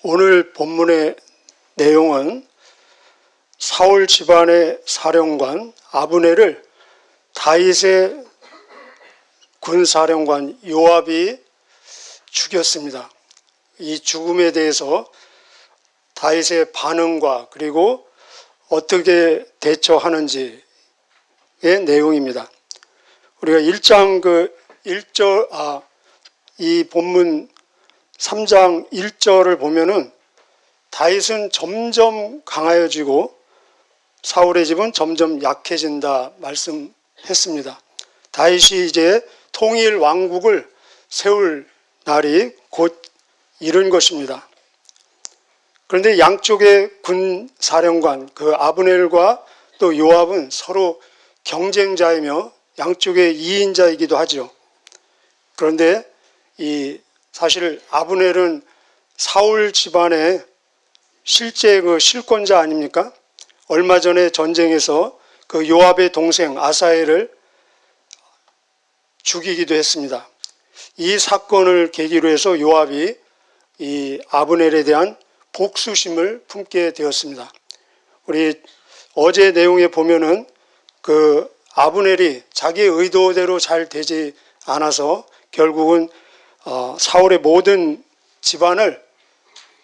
오늘 본문의 내용은 사울 집안의 사령관 아브넬을 다윗의 군사령관 요압이 죽였습니다. 이 죽음에 대해서 다윗의 반응과 그리고 어떻게 대처하는지의 내용입니다. 우리가 1장 이 본문 3장 1절을 보면은 다윗은 점점 강하여지고 사울의 집은 점점 약해진다 말씀했습니다. 다윗이 이제 통일 왕국을 세울 날이 곧 이른 것입니다. 그런데 양쪽의 군 사령관 그 아브넬과 또 요압은 서로 경쟁자이며 양쪽의 2인자이기도 하죠. 그런데 사실 아브넬은 사울 집안의 실제 그 실권자 아닙니까? 얼마 전에 전쟁에서 그 요압의 동생 아사엘을 죽이기도 했습니다. 이 사건을 계기로 해서 요압이 이 아브넬에 대한 복수심을 품게 되었습니다. 우리 어제 내용에 보면은 그 아브넬이 자기의 의도대로 잘 되지 않아서 결국은 사울의 모든 집안을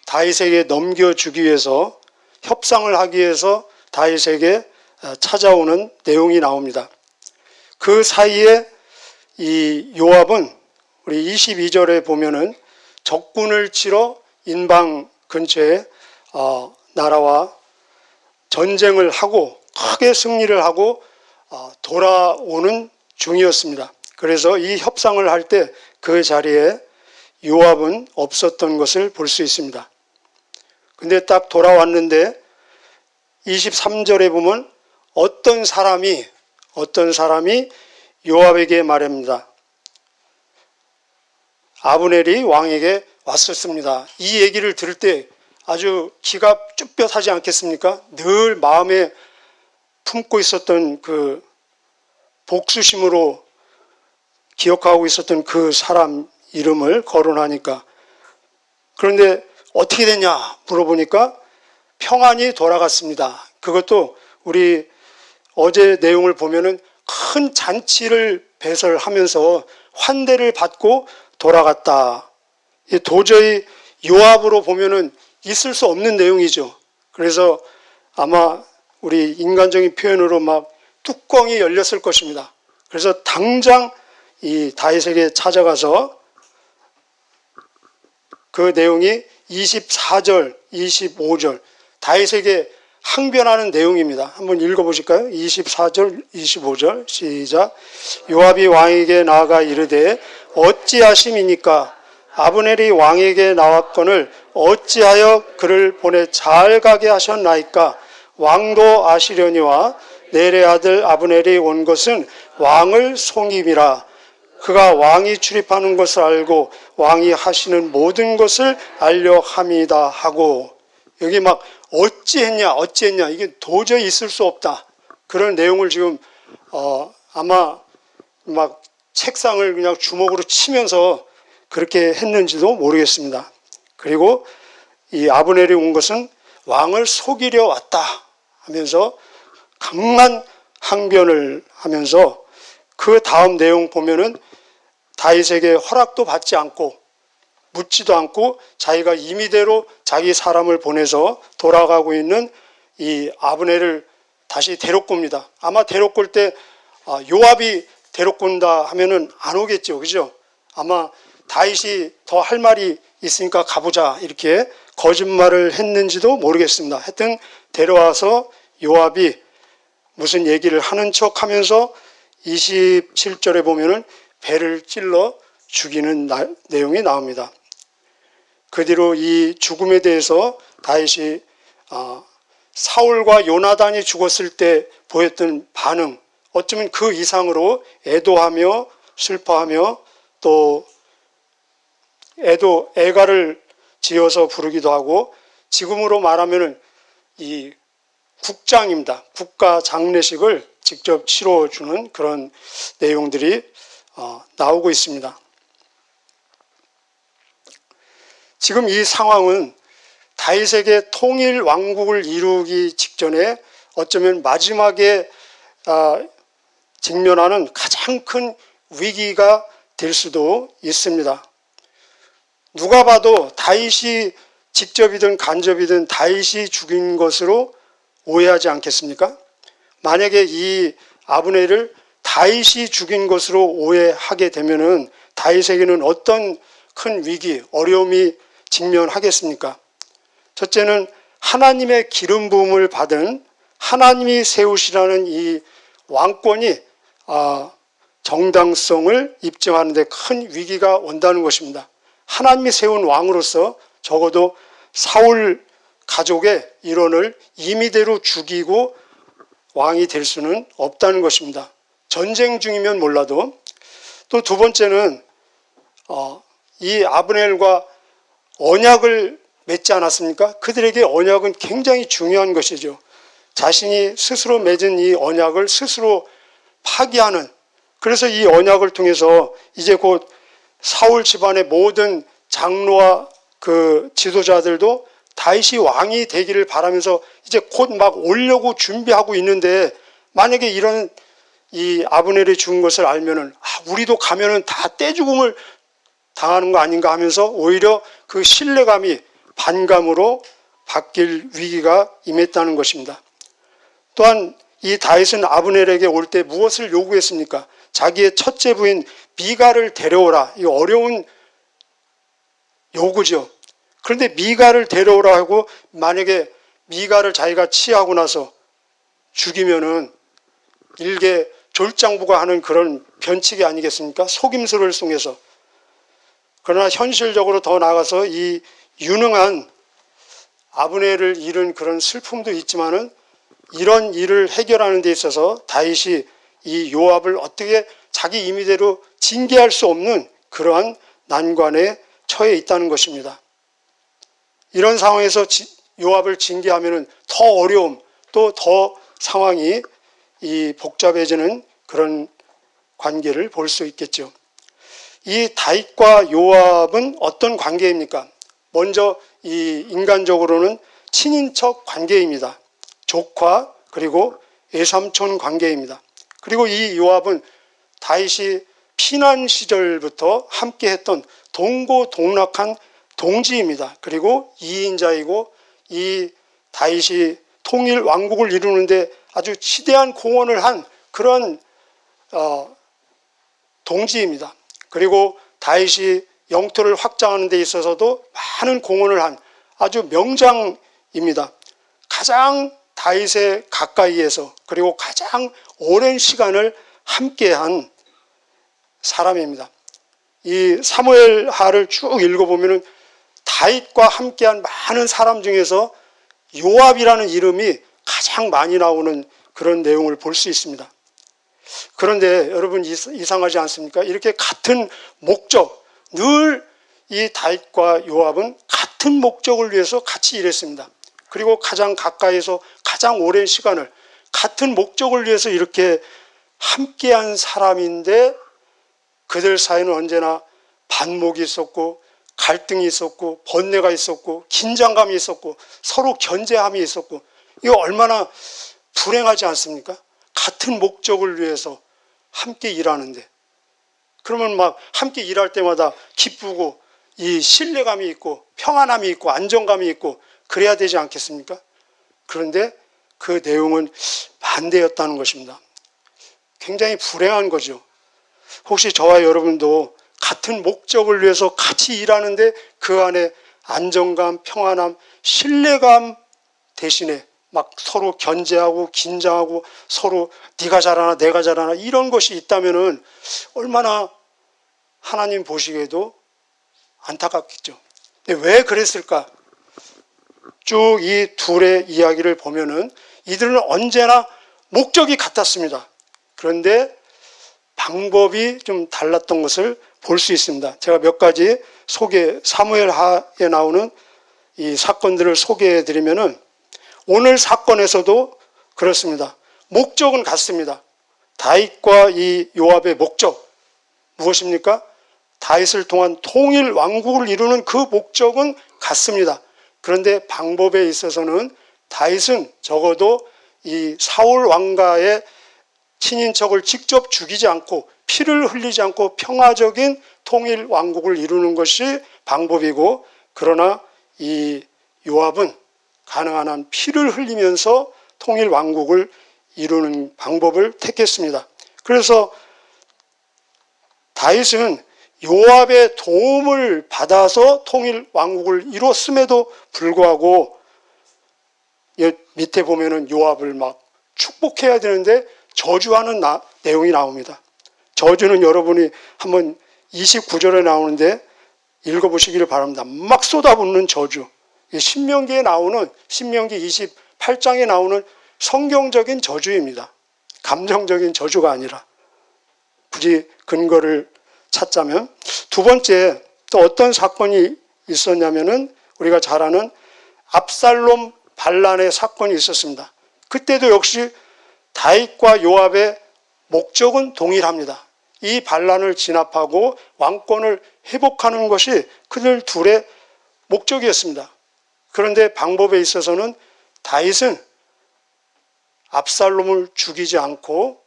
다윗에게 넘겨주기 위해서 협상을 하기 위해서 다윗에게 찾아오는 내용이 나옵니다. 그 사이에 이 요압은 우리 22절에 보면은 적군을 치러 인방 근처에 나라와 전쟁을 하고 크게 승리를 하고 돌아오는 중이었습니다. 그래서 이 협상을 할 때 그 자리에 요압은 없었던 것을 볼 수 있습니다. 근데 딱 돌아왔는데 23절에 보면 어떤 사람이 요압에게 말합니다. 아브넬이 왕에게 왔었습니다. 이 얘기를 들을 때 아주 기가 쭈뼛하지 않겠습니까? 늘 마음에 품고 있었던 그 복수심으로 기억하고 있었던 그 사람 이름을 거론하니까. 그런데 어떻게 됐냐 물어보니까 평안히 돌아갔습니다. 그것도 우리 어제 내용을 보면은 큰 잔치를 배설하면서 환대를 받고 돌아갔다. 도저히 요압으로 보면은 있을 수 없는 내용이죠. 그래서 아마 우리 인간적인 표현으로 막 뚜껑이 열렸을 것입니다. 그래서 당장 이 다윗에게 찾아가서 그 내용이 24절, 25절 다윗에게 항변하는 내용입니다. 한번 읽어보실까요? 24절, 25절 시작. 요압이 왕에게 나아가 이르되 어찌하심이니까 아브넬이 왕에게 나왔거늘 어찌하여 그를 보내 잘 가게 하셨나이까? 왕도 아시려니와 넬의 아들 아브넬이 온 것은 왕을 속임이라. 그가 왕이 출입하는 것을 알고 왕이 하시는 모든 것을 알려 함이다 하고, 여기 막 어찌했냐 이게 도저히 있을 수 없다 그런 내용을 지금 아마 막 책상을 그냥 주먹으로 치면서 그렇게 했는지도 모르겠습니다. 그리고 이 아브넬이 온 것은 왕을 속이려 왔다 하면서 강한 항변을 하면서 그 다음 내용 보면은 다윗에게 허락도 받지 않고 묻지도 않고 자기가 임의대로 자기 사람을 보내서 돌아가고 있는 이 아브넬을 다시 데리고 옵니다. 아마 데리고 올 때 요압이 데리고 온다 하면은 안 오겠죠, 그죠? 아마 다윗이 더 할 말이 있으니까 가보자 이렇게 거짓말을 했는지도 모르겠습니다. 하여튼 데려와서 요압이 무슨 얘기를 하는 척하면서 27절에 보면은 배를 찔러 죽이는 내용이 나옵니다. 그 뒤로 이 죽음에 대해서 다윗이 사울과 요나단이 죽었을 때 보였던 반응, 어쩌면 그 이상으로 애도하며 슬퍼하며 또 애가를 지어서 부르기도 하고, 지금으로 말하면 이 국장입니다. 국가 장례식을 직접 치러주는 그런 내용들이 나오고 있습니다. 지금 이 상황은 다윗에게 통일 왕국을 이루기 직전에 어쩌면 마지막에 직면하는 가장 큰 위기가 될 수도 있습니다. 누가 봐도 다윗이 직접이든 간접이든 다윗이 죽인 것으로 오해하지 않겠습니까? 만약에 이 아브넬을 다윗이 죽인 것으로 오해하게 되면은 다윗에게는 어떤 큰 위기, 어려움이 직면하겠습니까? 첫째는 하나님의 기름 부음을 받은 하나님이 세우시라는 이 왕권이 정당성을 입증하는 데 큰 위기가 온다는 것입니다. 하나님이 세운 왕으로서 적어도 사울 가족의 일원을 임의대로 죽이고 왕이 될 수는 없다는 것입니다. 전쟁 중이면 몰라도. 또 두 번째는 이 아브넬과 언약을 맺지 않았습니까? 그들에게 언약은 굉장히 중요한 것이죠. 자신이 스스로 맺은 이 언약을 스스로 파기하는, 그래서 이 언약을 통해서 이제 곧 사울 집안의 모든 장로와 그 지도자들도 다윗이 왕이 되기를 바라면서 이제 곧 막 오려고 준비하고 있는데, 만약에 이런 이 아브넬이 죽은 것을 알면은 우리도 가면은 다 떼죽음을 당하는 거 아닌가 하면서 오히려 그 신뢰감이 반감으로 바뀔 위기가 임했다는 것입니다. 또한 이 다윗은 아브넬에게 올 때 무엇을 요구했습니까? 자기의 첫째 부인 미갈을 데려오라. 이 어려운 요구죠. 그런데 미갈을 데려오라 하고 만약에 미갈을 자기가 취하고 나서 죽이면은 일개 졸장부가 하는 그런 변칙이 아니겠습니까? 속임수를 통해서. 그러나 현실적으로 더 나아가서 이 유능한 아브넬을 잃은 그런 슬픔도 있지만은 이런 일을 해결하는 데 있어서 다윗이 이 요압을 어떻게 자기 임의대로 징계할 수 없는 그러한 난관에 처해 있다는 것입니다. 이런 상황에서 요압을 징계하면은 더 어려움, 또 더 상황이 이 복잡해지는 그런 관계를 볼 수 있겠죠. 이 다윗과 요압은 어떤 관계입니까? 먼저 이 인간적으로는 친인척 관계입니다. 조카 그리고 외삼촌 관계입니다. 그리고 이 요압은 다윗이 피난 시절부터 함께했던 동고동락한 동지입니다. 그리고 2인자이고 이 다윗이 통일 왕국을 이루는데 아주 지대한 공헌을 한 그런 동지입니다. 그리고 다윗이 영토를 확장하는 데 있어서도 많은 공헌을 한 아주 명장입니다. 가장 다윗의 가까이에서 그리고 가장 오랜 시간을 함께한 사람입니다. 이 사무엘하를 쭉 읽어보면 다윗과 함께한 많은 사람 중에서 요압이라는 이름이 가장 많이 나오는 그런 내용을 볼 수 있습니다. 그런데 여러분 이상하지 않습니까? 이렇게 같은 목적, 늘 이 다윗과 요압은 같은 목적을 위해서 같이 일했습니다. 그리고 가장 가까이서 가장 오랜 시간을 같은 목적을 위해서 이렇게 함께한 사람인데 그들 사이는 언제나 반목이 있었고 갈등이 있었고 번뇌가 있었고 긴장감이 있었고 서로 견제함이 있었고, 이거 얼마나 불행하지 않습니까? 같은 목적을 위해서 함께 일하는데, 그러면 막 함께 일할 때마다 기쁘고 이 신뢰감이 있고 평안함이 있고 안정감이 있고 그래야 되지 않겠습니까? 그런데 그 내용은 반대였다는 것입니다. 굉장히 불행한 거죠. 혹시 저와 여러분도 같은 목적을 위해서 같이 일하는데 그 안에 안정감, 평안함, 신뢰감 대신에 막 서로 견제하고 긴장하고 서로 네가 잘하나 내가 잘하나 이런 것이 있다면은 얼마나 하나님 보시기에도 안타깝겠죠. 근데 왜 그랬을까? 쭉 이 둘의 이야기를 보면은 이들은 언제나 목적이 같았습니다. 그런데 방법이 좀 달랐던 것을 볼 수 있습니다. 제가 몇 가지 사무엘하에 나오는 이 사건들을 소개해 드리면은 오늘 사건에서도 그렇습니다. 목적은 같습니다. 다윗과 이 요압의 목적 무엇입니까? 다윗을 통한 통일 왕국을 이루는 그 목적은 같습니다. 그런데 방법에 있어서는 다윗은 적어도 이 사울 왕가의 친인척을 직접 죽이지 않고 피를 흘리지 않고 평화적인 통일 왕국을 이루는 것이 방법이고, 그러나 이 요압은 가능한 한 피를 흘리면서 통일 왕국을 이루는 방법을 택했습니다. 그래서 다윗은 요압의 도움을 받아서 통일 왕국을 이뤘음에도 불구하고 밑에 보면은 요압을 막 축복해야 되는데 저주하는 내용이 나옵니다. 저주는 여러분이 한번 29절에 나오는데 읽어보시기를 바랍니다. 막 쏟아붓는 저주. 신명기에 나오는, 신명기 28장에 나오는 성경적인 저주입니다. 감정적인 저주가 아니라. 굳이 근거를 찾자면, 두 번째 또 어떤 사건이 있었냐면은 우리가 잘 아는 압살롬 반란의 사건이 있었습니다. 그때도 역시 다윗과 요압의 목적은 동일합니다. 이 반란을 진압하고 왕권을 회복하는 것이 그들 둘의 목적이었습니다. 그런데 방법에 있어서는 다윗은 압살롬을 죽이지 않고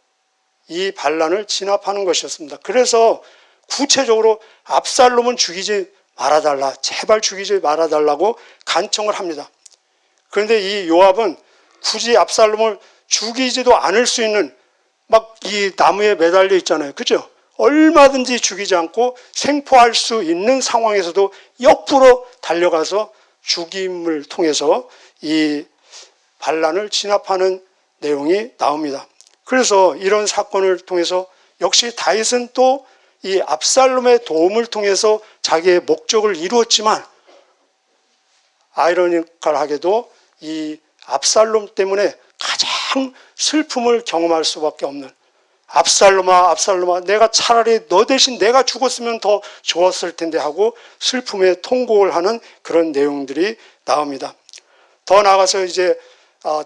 이 반란을 진압하는 것이었습니다. 그래서 구체적으로 압살롬은 죽이지 말아달라, 제발 죽이지 말아달라고 간청을 합니다. 그런데 이 요압은 굳이 압살롬을 죽이지도 않을 수 있는, 막 이 나무에 매달려 있잖아요. 그죠? 얼마든지 죽이지 않고 생포할 수 있는 상황에서도 옆으로 달려가서 죽임을 통해서 이 반란을 진압하는 내용이 나옵니다. 그래서 이런 사건을 통해서 역시 다윗은 또 이 압살롬의 도움을 통해서 자기의 목적을 이루었지만, 아이러니컬하게도 이 압살롬 때문에 가장 슬픔을 경험할 수밖에 없는, 압살롬아 압살롬아 내가 차라리 너 대신 내가 죽었으면 더 좋았을 텐데 하고 슬픔에 통곡을 하는 그런 내용들이 나옵니다. 더 나아가서 이제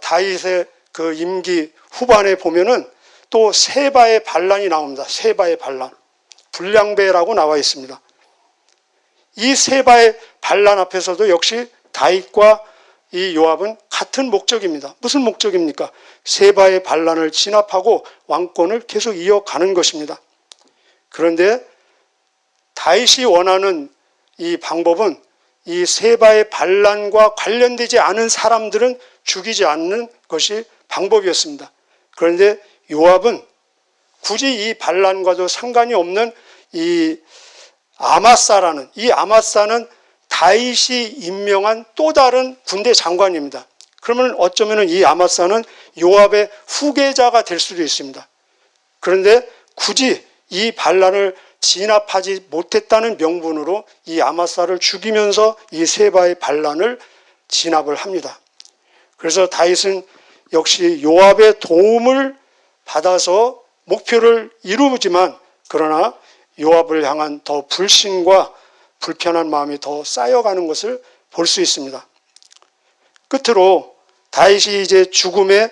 다윗의 그 임기 후반에 보면은 또 세바의 반란이 나옵니다. 세바의 반란, 불량배라고 나와 있습니다. 이 세바의 반란 앞에서도 역시 다윗과 이 요압은 같은 목적입니다. 무슨 목적입니까? 세바의 반란을 진압하고 왕권을 계속 이어가는 것입니다. 그런데 다윗이 원하는 이 방법은 이 세바의 반란과 관련되지 않은 사람들은 죽이지 않는 것이 방법이었습니다. 그런데 요압은 굳이 이 반란과도 상관이 없는 이 아마사라는, 이 아마사는 다윗이 임명한 또 다른 군대 장관입니다. 그러면 어쩌면 이 아마사는 요압의 후계자가 될 수도 있습니다. 그런데 굳이 이 반란을 진압하지 못했다는 명분으로 이 아마사를 죽이면서 이 세바의 반란을 진압을 합니다. 그래서 다윗은 역시 요압의 도움을 받아서 목표를 이루지만, 그러나 요압을 향한 더 불신과 불편한 마음이 더 쌓여가는 것을 볼 수 있습니다. 끝으로 다윗이 이제 죽음에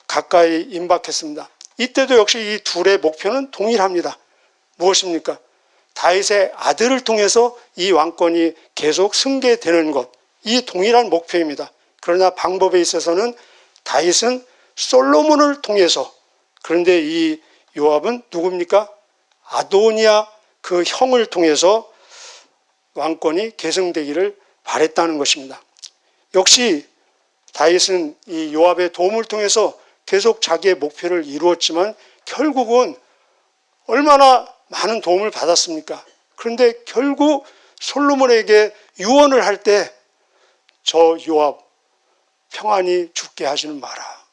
가까이 임박했습니다. 이때도 역시 이 둘의 목표는 동일합니다. 무엇입니까? 다윗의 아들을 통해서 이 왕권이 계속 승계되는 것, 이 동일한 목표입니다. 그러나 방법에 있어서는 다윗은 솔로몬을 통해서, 그런데 이 요압은 누굽니까? 아도니아 그 형을 통해서 왕권이 계승되기를 바랬다는 것입니다. 역시 다윗은 이 요압의 도움을 통해서 계속 자기의 목표를 이루었지만 결국은 얼마나 많은 도움을 받았습니까? 그런데 결국 솔로몬에게 유언을 할 때 저 요압 평안히 죽게 하지는 마라,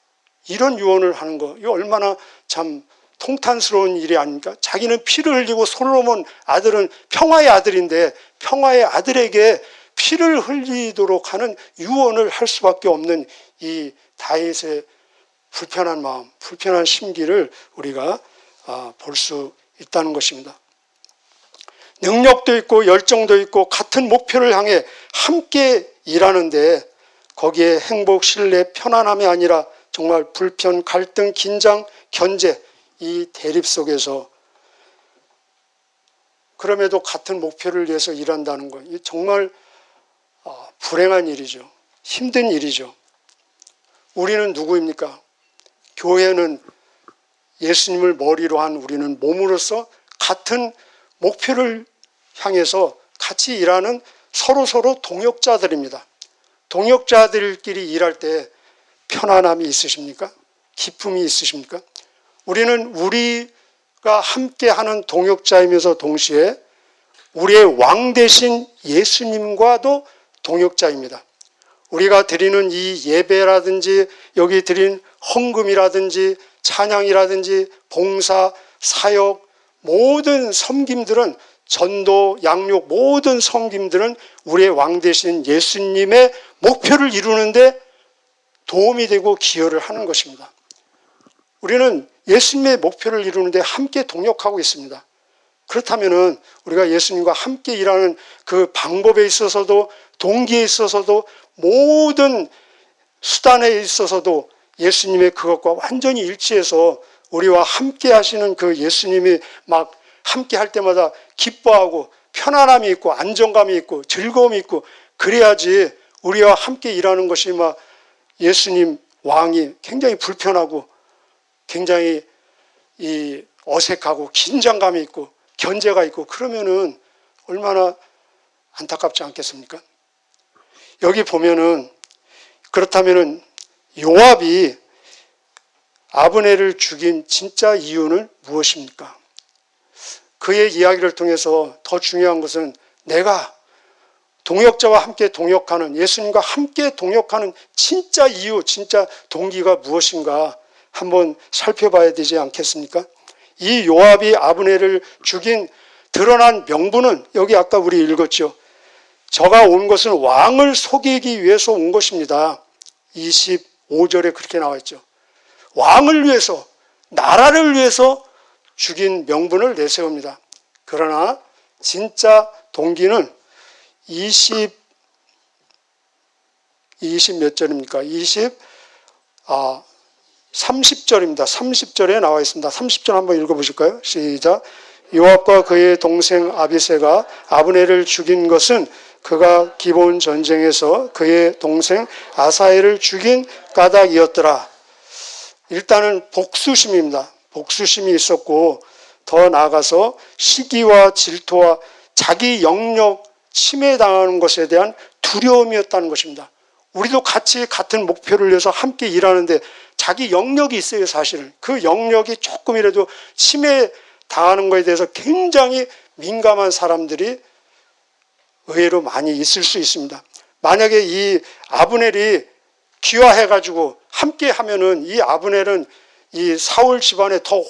이런 유언을 하는 거, 이거 얼마나 참 통탄스러운 일이 아닙니까? 자기는 피를 흘리고 솔로몬 아들은 평화의 아들인데 평화의 아들에게 피를 흘리도록 하는 유언을 할 수밖에 없는 이 다윗의 불편한 마음, 불편한 심기를 우리가 볼 수 있다는 것입니다. 능력도 있고 열정도 있고 같은 목표를 향해 함께 일하는데 거기에 행복, 신뢰, 편안함이 아니라 정말 불편, 갈등, 긴장, 견제, 이 대립 속에서 그럼에도 같은 목표를 위해서 일한다는 것, 정말 불행한 일이죠. 힘든 일이죠. 우리는 누구입니까? 교회는 예수님을 머리로 한 우리는 몸으로서 같은 목표를 향해서 같이 일하는 서로 동역자들입니다. 동역자들끼리 일할 때 편안함이 있으십니까? 기쁨이 있으십니까? 우리는 우리가 함께하는 동역자이면서 동시에 우리의 왕 되신 예수님과도 동역자입니다. 우리가 드리는 이 예배라든지 여기 드린 헌금이라든지 찬양이라든지 봉사, 사역, 모든 섬김들은 전도, 양육, 모든 섬김들은 우리의 왕 되신 예수님의 목표를 이루는데 도움이 되고 기여를 하는 것입니다. 우리는 예수님의 목표를 이루는데 함께 동역하고 있습니다. 그렇다면 우리가 예수님과 함께 일하는 그 방법에 있어서도 동기에 있어서도 모든 수단에 있어서도 예수님의 그것과 완전히 일치해서 우리와 함께 하시는 그 예수님이 막 함께 할 때마다 기뻐하고 편안함이 있고 안정감이 있고 즐거움이 있고 그래야지 우리와 함께 일하는 것이 막 예수님 왕이 굉장히 불편하고 굉장히 어색하고 긴장감이 있고 견제가 있고 그러면은 얼마나 안타깝지 않겠습니까? 여기 보면은 그렇다면은 요압이 아브넬을 죽인 진짜 이유는 무엇입니까? 그의 이야기를 통해서 더 중요한 것은 내가 동역자와 함께 동역하는 예수님과 함께 동역하는 진짜 이유, 진짜 동기가 무엇인가 한번 살펴봐야 되지 않겠습니까? 이 요압이 아브넬을 죽인 드러난 명분은 여기 아까 우리 읽었죠. 저가 온 것은 왕을 속이기 위해서 온 것입니다. 25절에 그렇게 나와 있죠. 왕을 위해서, 나라를 위해서 죽인 명분을 내세웁니다. 그러나 진짜 동기는 20 몇 절입니까? 30절입니다. 30절에 나와 있습니다. 30절 한번 읽어보실까요? 시작. 요압과 그의 동생 아비새가 아브넬을 죽인 것은 그가 기본 전쟁에서 그의 동생 아사엘을 죽인 까닭이었더라. 일단은 복수심입니다. 복수심이 있었고 더 나아가서 시기와 질투와 자기 영역 침해당하는 것에 대한 두려움이었다는 것입니다. 우리도 같이 같은 목표를 위해서 함께 일하는데 자기 영역이 있어요. 사실은 그 영역이 조금이라도 침해당하는 것에 대해서 굉장히 민감한 사람들이 의외로 많이 있을 수 있습니다. 만약에 이 아브넬이 귀화해가지고 함께 하면은 이 아브넬은 이 사울 집안에 더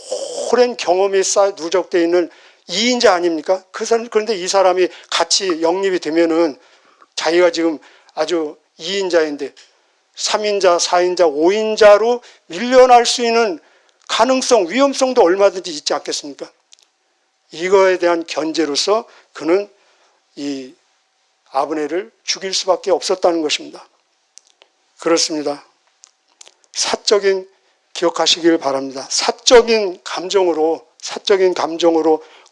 오랜 경험이 누적되어 있는 2인자 아닙니까? 그런데 이 사람이 같이 영입이 되면은 자기가 지금 아주 2인자인데 3인자, 4인자, 5인자로 밀려날 수 있는 가능성, 위험성도 얼마든지 있지 않겠습니까? 이거에 대한 견제로서 그는 이 아브넬을 죽일 수밖에 없었다는 것입니다. 그렇습니다. 사적인 기억하시길 바랍니다. 사적인 감정으로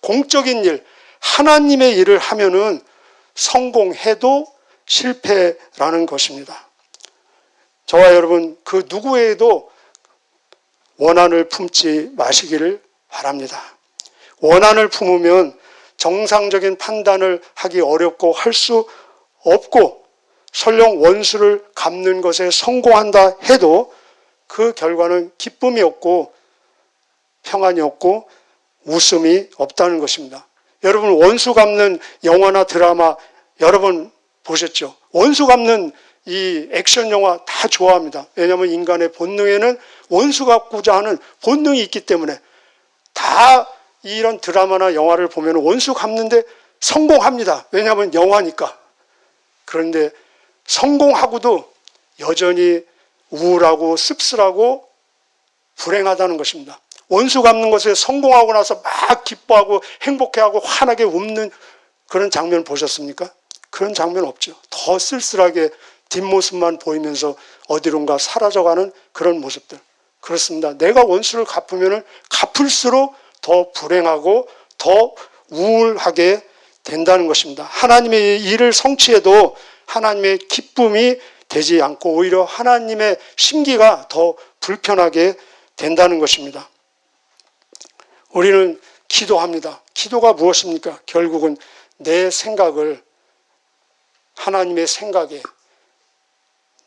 공적인 일, 하나님의 일을 하면은 성공해도 실패라는 것입니다. 저와 여러분 그 누구에도 원한을 품지 마시기를 바랍니다. 원한을 품으면 정상적인 판단을 하기 어렵고 할 수 없고 설령 원수를 갚는 것에 성공한다 해도 그 결과는 기쁨이 없고 평안이 없고 웃음이 없다는 것입니다. 여러분 원수 갚는 영화나 드라마 여러 번 보셨죠? 원수 갚는 이 액션 영화 다 좋아합니다. 왜냐하면 인간의 본능에는 원수 갚고자 하는 본능이 있기 때문에 다 이런 드라마나 영화를 보면 원수 갚는데 성공합니다. 왜냐하면 영화니까. 그런데 성공하고도 여전히 우울하고 씁쓸하고 불행하다는 것입니다. 원수 갚는 것에 성공하고 나서 막 기뻐하고 행복해하고 환하게 웃는 그런 장면 보셨습니까? 그런 장면 없죠. 더 쓸쓸하게 뒷모습만 보이면서 어디론가 사라져가는 그런 모습들. 그렇습니다. 내가 원수를 갚으면 갚을수록 더 불행하고 더 우울하게 된다는 것입니다. 하나님의 일을 성취해도 하나님의 기쁨이 되지 않고 오히려 하나님의 심기가 더 불편하게 된다는 것입니다. 우리는 기도합니다. 기도가 무엇입니까? 결국은 내 생각을 하나님의 생각에,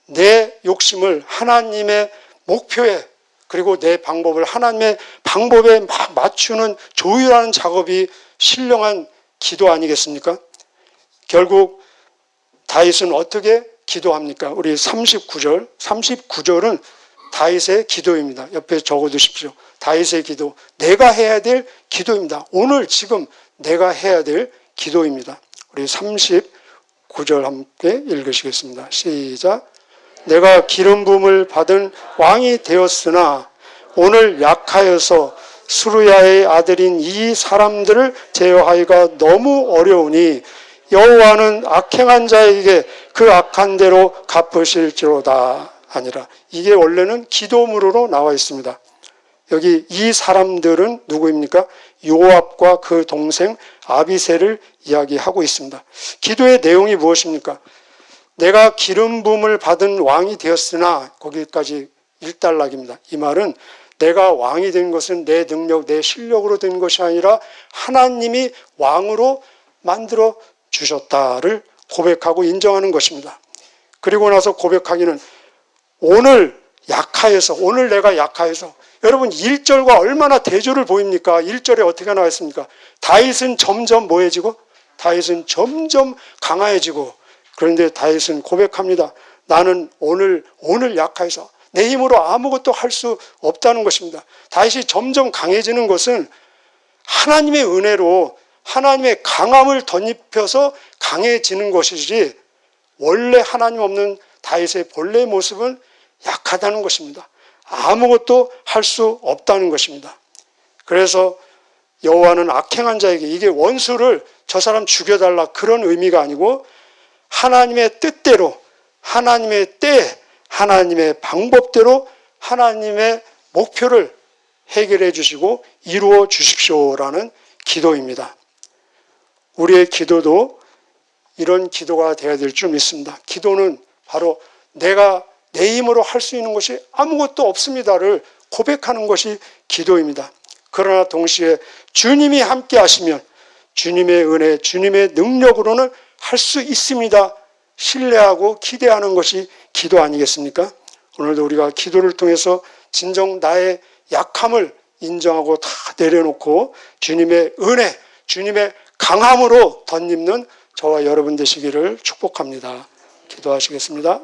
내 욕심을 하나님의 목표에, 그리고 내 방법을 하나님의 방법에 맞추는 조율하는 작업이 신령한 기도 아니겠습니까? 결국 다윗은 어떻게 기도합니까? 우리 39절은 다윗의 기도입니다. 옆에 적어두십시오. 다윗의 기도, 내가 해야 될 기도입니다. 오늘 지금 내가 해야 될 기도입니다. 우리 39절 함께 읽으시겠습니다. 시작. 내가 기름 부음을 받은 왕이 되었으나 오늘 약하여서 수르야의 아들인 이 사람들을 제어하기가 너무 어려우니 여호와는 악행한 자에게 그 악한 대로 갚으실지로다 아니라. 이게 원래는 기도문으로 나와 있습니다. 여기 이 사람들은 누구입니까? 요압과 그 동생 아비새를 이야기하고 있습니다. 기도의 내용이 무엇입니까? 내가 기름 부음을 받은 왕이 되었으나, 거기까지 일단락입니다. 이 말은 내가 왕이 된 것은 내 능력, 내 실력으로 된 것이 아니라 하나님이 왕으로 만들어 주셨다를 고백하고 인정하는 것입니다. 그리고 나서 고백하기는 오늘 내가 약하여서, 여러분 1절과 얼마나 대조를 보입니까? 1절에 어떻게 나와 있습니까? 다윗은 점점 뭐해지고, 다윗은 점점 강화해지고, 그런데 다윗은 고백합니다. 나는 오늘 약하여서 내 힘으로 아무것도 할 수 없다는 것입니다. 다윗이 점점 강해지는 것은 하나님의 은혜로 하나님의 강함을 덧입혀서 강해지는 것이지, 원래 하나님 없는 다윗의 본래 모습은 약하다는 것입니다. 아무것도 할 수 없다는 것입니다. 그래서 여호와는 악행한 자에게, 이게 원수를 저 사람 죽여달라 그런 의미가 아니고 하나님의 뜻대로, 하나님의 때, 하나님의 방법대로 하나님의 목표를 해결해 주시고 이루어 주십시오라는 기도입니다. 우리의 기도도 이런 기도가 되어야 될 줄 믿습니다. 기도는 바로 내가 내 힘으로 할 수 있는 것이 아무것도 없습니다를 고백하는 것이 기도입니다. 그러나 동시에 주님이 함께 하시면 주님의 은혜, 주님의 능력으로는 할 수 있습니다. 신뢰하고 기대하는 것이 기도 아니겠습니까? 오늘도 우리가 기도를 통해서 진정 나의 약함을 인정하고 다 내려놓고 주님의 은혜, 주님의 강함으로 덧입는 저와 여러분 되시기를 축복합니다. 기도하시겠습니다.